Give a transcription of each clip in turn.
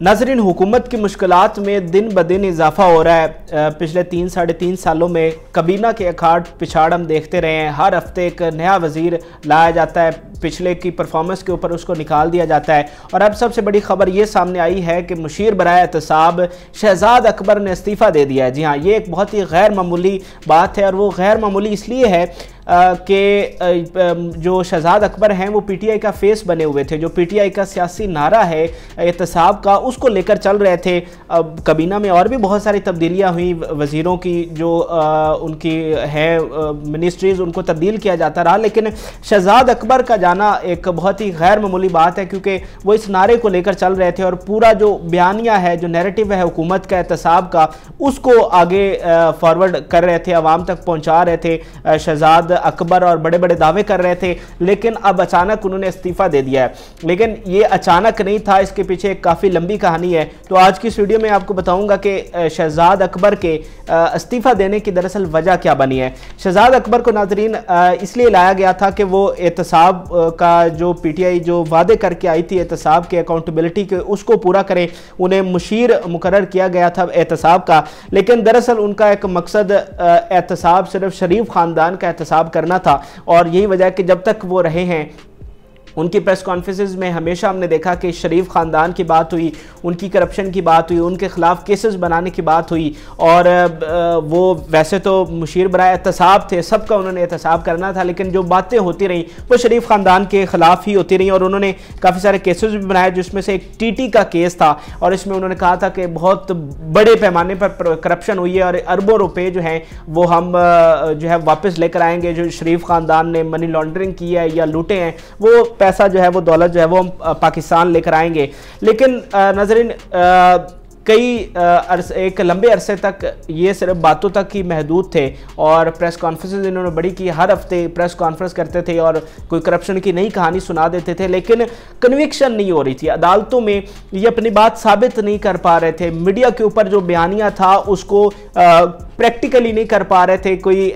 नाज़रीन, हुकूमत की मुश्किलात में दिन ब दिन इजाफा हो रहा है। पिछले 3-3.5 सालों में कबीना के अखाड़ पिछाड़ हम देखते रहे हैं। हर हफ्ते एक नया वज़ीर लाया जाता है, पिछले की परफॉर्मेंस के ऊपर उसको निकाल दिया जाता है। और अब सबसे बड़ी खबर ये सामने आई है कि मुशीर बराए एहतसाब शहजाद अकबर ने इस्तीफ़ा दे दिया है। जी हाँ, ये एक बहुत ही गैर मामूली बात है और वो गैर मामूली इसलिए है कि जो शहजाद अकबर हैं वो पीटीआई का फेस बने हुए थे। जो पीटीआई का सियासी नारा है एहतसाब का, उसको लेकर चल रहे थे। अब कबीना में और भी बहुत सारी तब्दीलियां हुई, वज़ीरों की जो उनकी है मिनिस्ट्रीज़, उनको तब्दील किया जाता रहा, लेकिन शहजाद अकबर का जाना एक बहुत ही गैर मामूली बात है, क्योंकि वो इस नारे को लेकर चल रहे थे और पूरा जो बयानिया है, जो नैरेटिव है हुकूमत का एहतसाब का, उसको आगे फॉरवर्ड कर रहे थे, आवाम तक पहुँचा रहे थे शहजाद अकबर, और बड़े बड़े दावे कर रहे थे। लेकिन अब अचानक उन्होंने इस्तीफ़ा दे दिया है। लेकिन ये अचानक नहीं था, इसके पीछे एक काफ़ी लंबी कहानी है। तो आज की इस वीडियो में आपको बताऊंगा कि शहजाद अकबर के इस्तीफ़ा देने की दरअसल वजह क्या बनी है। शहजाद अकबर को नाज़रीन इसलिए लाया गया था कि वो एहतसाब का जो पीटीआई जो वादे करके आई थी एहतसाब के, अकाउंटेबिलिटी के, उसको पूरा करें। उन्हें मुशीर मुकर्रर किया गया था एहतसाब का, लेकिन दरअसल उनका एक मकसद एहतसाब सिर्फ शरीफ ख़ानदान का एहतसाब करना था। और यही वजह है कि जब तक वो रहे हैं, उनकी प्रेस कॉन्फ्रेंसेस में हमेशा हमने देखा कि शरीफ ख़ानदान की बात हुई, उनकी करप्शन की बात हुई, उनके ख़िलाफ़ केसेस बनाने की बात हुई। और वो वैसे तो मुशीर बराए एहतसाब थे, सबका उन्होंने एहतसाब करना था, लेकिन जो बातें होती रहीं वो शरीफ ख़ानदान के ख़िलाफ़ ही होती रहीं। और उन्होंने काफ़ी सारे केसेस भी बनाए, जिसमें से एक टीटी का केस था, और इसमें उन्होंने कहा था कि बहुत बड़े पैमाने पर करप्शन हुई है और अरबों रुपये जो हैं वो हम जो है वापस लेकर आएंगे। जो शरीफ ख़ानदान ने मनी लॉन्ड्रिंग की है या लूटे हैं, वो पैसा जो है, वो दौलत जो है, वो हम पाकिस्तान लेकर आएंगे। लेकिन नाज़रीन एक लंबे अरसे तक ये सिर्फ बातों तक ही महदूद थे और प्रेस कॉन्फ्रेंसेस इन्होंने बड़ी की, हर हफ्ते प्रेस कॉन्फ्रेंस करते थे और कोई करप्शन की नई कहानी सुना देते थे, लेकिन कन्विक्शन नहीं हो रही थी। अदालतों में ये अपनी बात साबित नहीं कर पा रहे थे। मीडिया के ऊपर जो बयानिया था उसको प्रैक्टिकली नहीं कर पा रहे थे। कोई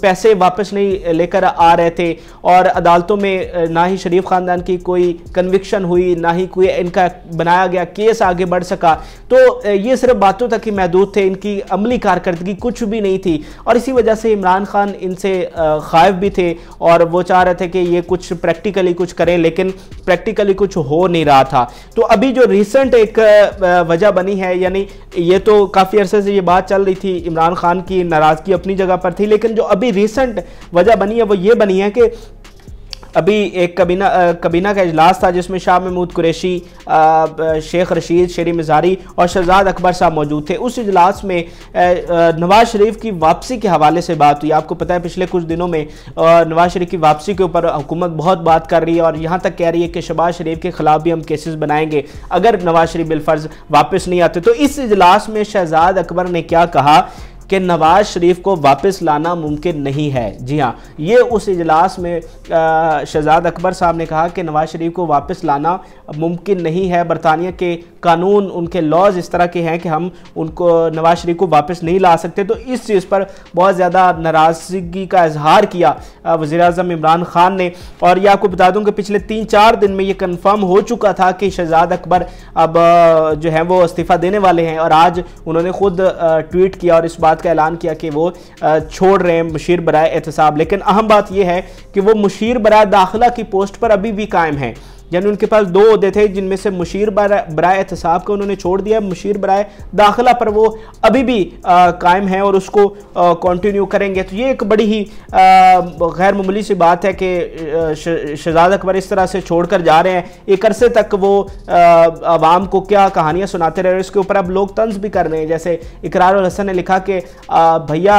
पैसे वापस नहीं लेकर आ रहे थे और अदालतों में ना ही शरीफ ख़ानदान की कोई कन्विक्शन हुई, ना ही कोई इनका बनाया गया केस आगे बढ़ सका। तो ये सिर्फ बातों तक ही महदूद थे, इनकी अमली कारकर्दगी कुछ भी नहीं थी। और इसी वजह से इमरान खान इनसे खाइफ भी थे और वो चाह रहे थे कि ये कुछ प्रैक्टिकली कुछ करें, लेकिन प्रैक्टिकली कुछ हो नहीं रहा था। तो अभी जो रिसेंट एक वजह बनी है, यानी ये तो काफ़ी अरसे से ये बात चल रही थी, इमरान खान की नाराज़गी अपनी जगह पर थी, लेकिन जो अभी रिसेंट वजह बनी है वो ये बनी है कि अभी एक कबीना का इजलास था जिसमें शाह महमूद कुरैशी, शेख रशीद, शेरी मिज़ारी और शहजाद अकबर साहब मौजूद थे। उस इजलास में नवाज शरीफ की वापसी के हवाले से बात हुई। आपको पता है पिछले कुछ दिनों में नवाज शरीफ की वापसी के ऊपर हुकूमत बहुत बात कर रही है और यहाँ तक कह रही है कि शहबाज शरीफ के खिलाफ भी हम केसेस बनाएंगे अगर नवाज शरीफ बिलफर्ज वापस नहीं आते। तो इस इजलास में शहजाद अकबर ने क्या कहा कि नवाज शरीफ को वापस लाना मुमकिन नहीं है। जी हाँ, ये उस इजलास में शहजाद अकबर साहब ने कहा कि नवाज शरीफ को वापस लाना मुमकिन नहीं है। बरतानिया के कानून, उनके लॉज इस तरह के हैं कि हम उनको नवाज शरीफ को वापस नहीं ला सकते। तो इस चीज़ पर बहुत ज़्यादा नाराज़गी का इजहार किया वज़ीर-ए-आज़म इमरान खान ने। और ये आपको बता दूं कि पिछले 3-4 दिन में ये कन्फर्म हो चुका था कि शहजाद अकबर अब जो है वो इस्तीफ़ा देने वाले हैं। और आज उन्होंने खुद ट्वीट किया और इस बात का ऐलान किया कि वो छोड़ रहे हैं मुशीर बराए एहतसाब। लेकिन अहम बात यह है कि वो मुशीर बराए दाखिला की पोस्ट पर अभी भी कायम है। यानी उनके पास 2 ओहदे थे, जिनमें से मुशीर बराए एहतसाब को उन्होंने छोड़ दिया, मुशीर बराए दाखिला पर वो अभी भी कायम है और उसको कंटिन्यू करेंगे। तो ये एक बड़ी ही गैर मामूली सी बात है कि शहजाद अकबर इस तरह से छोड़कर जा रहे हैं। एक अरसे तक वो आवाम को क्या कहानियाँ सुनाते रहे, इसके ऊपर अब लोग तंज भी कर रहे हैं। जैसे इकरार उल हसन ने लिखा कि भैया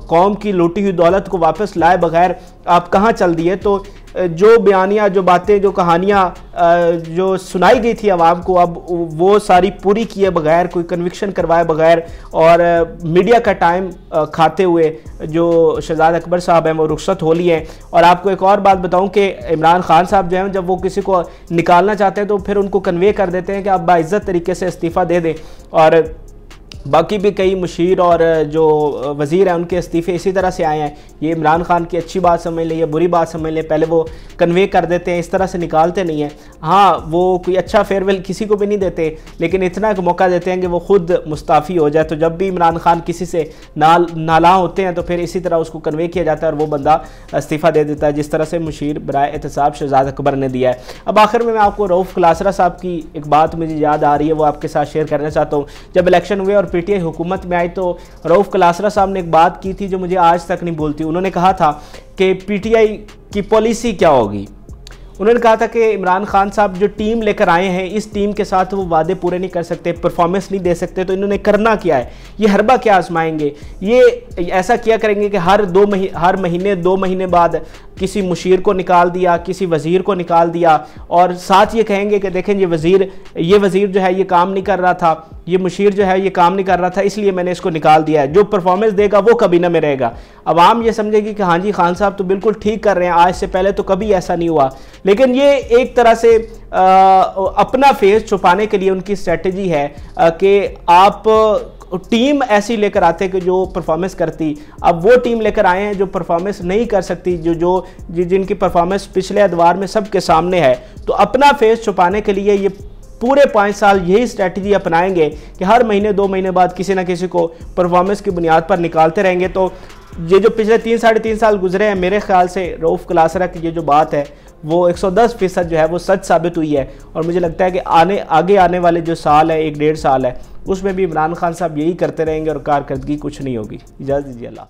कौम की लूटी हुई दौलत को वापस लाए बगैर आप कहाँ चल दिए। तो जो बयानियाँ, जो बातें, जो कहानियाँ जो सुनाई गई थी आवाम को, अब वो सारी पूरी किए बगैर, कोई कन्विक्शन करवाए बगैर और मीडिया का टाइम खाते हुए जो शहजाद अकबर साहब हैं वो रुखसत हो लिए हैं। और आपको एक और बात बताऊं कि इमरान खान साहब जो हैं, जब वो किसी को निकालना चाहते हैं तो फिर उनको कन्वे कर देते हैं कि आप बाइज्जत तरीके से इस्तीफ़ा दे दें। और बाकी भी कई मुशीर और जो वज़ीर हैं उनके इस्तीफ़े इसी तरह से आए हैं। ये इमरान खान की अच्छी बात समझ लें या बुरी बात समझ लें, पहले वो कन्वे कर देते हैं, इस तरह से निकालते नहीं हैं। हाँ, वो कोई अच्छा फेयरवेल किसी को भी नहीं देते, लेकिन इतना एक मौका देते हैं कि वो खुद मुस्ताफ़ी हो जाए। तो जब भी इमरान खान किसी से नाला होते हैं तो फिर इसी तरह उसको कन्वे किया जाता है और वो बंदा इस्तीफ़ा दे देता है, जिस तरह से मुशीर बराए एहतसाब शहजाद अकबर ने दिया है। अब आखिर में मैं आपको रऊफ़ क्लासरा साहब की एक बात मुझे याद आ रही है, वो आपके साथ शेयर करना चाहता हूँ। जब इलेक्शन हुए और पीटीआई हुकूमत में आई तो रऊफ़ क्लासरा साहब ने एक बात की थी जो मुझे आज तक नहीं भूलती। उन्होंने कहा था कि पीटीआई की पॉलिसी क्या होगी। उन्होंने कहा था कि इमरान खान साहब जो टीम लेकर आए हैं, इस टीम के साथ वो वादे पूरे नहीं कर सकते, परफॉर्मेंस नहीं दे सकते, तो इन्होंने करना क्या है, ये हरबा क्या आजमाएंगे, ये ऐसा क्या करेंगे कि हर महीने 2 महीने बाद किसी मुशीर को निकाल दिया, किसी वज़ीर को निकाल दिया और साथ ये कहेंगे कि देखें ये वज़ीर जो है ये काम नहीं कर रहा था, ये मुशीर जो है ये काम नहीं कर रहा था, इसलिए मैंने इसको निकाल दिया है, जो परफॉर्मेंस देगा वो कबीना में रहेगा। आवाम ये समझेगी कि हाँ जी खान साहब तो बिल्कुल ठीक कर रहे हैं, आज से पहले तो कभी ऐसा नहीं हुआ। लेकिन ये एक तरह से अपना फेस छुपाने के लिए उनकी स्ट्रेटजी है कि आप टीम ऐसी लेकर आते कि जो परफॉर्मेंस करती। अब वो टीम लेकर आए हैं जो परफॉर्मेंस नहीं कर सकती, जिनकी परफॉर्मेंस पिछले अदवार में सबके सामने है। तो अपना फेस छुपाने के लिए ये पूरे 5 साल यही स्ट्रेटजी अपनाएंगे कि हर महीने 2 महीने बाद किसी ना किसी को परफॉर्मेंस की बुनियाद पर निकालते रहेंगे। तो ये जो पिछले 3-3.5 साल गुजरे हैं, मेरे ख्याल से रऊफ़ क्लासरा की ये जो बात है वो 110% जो है वो सच साबित हुई है। और मुझे लगता है कि आगे आने वाले जो साल है, 1-1.5 साल है, उसमें भी इमरान खान साहब यही करते रहेंगे और कारकर्दगी कुछ नहीं होगी। इजाज़त दीजिए, अल्लाह।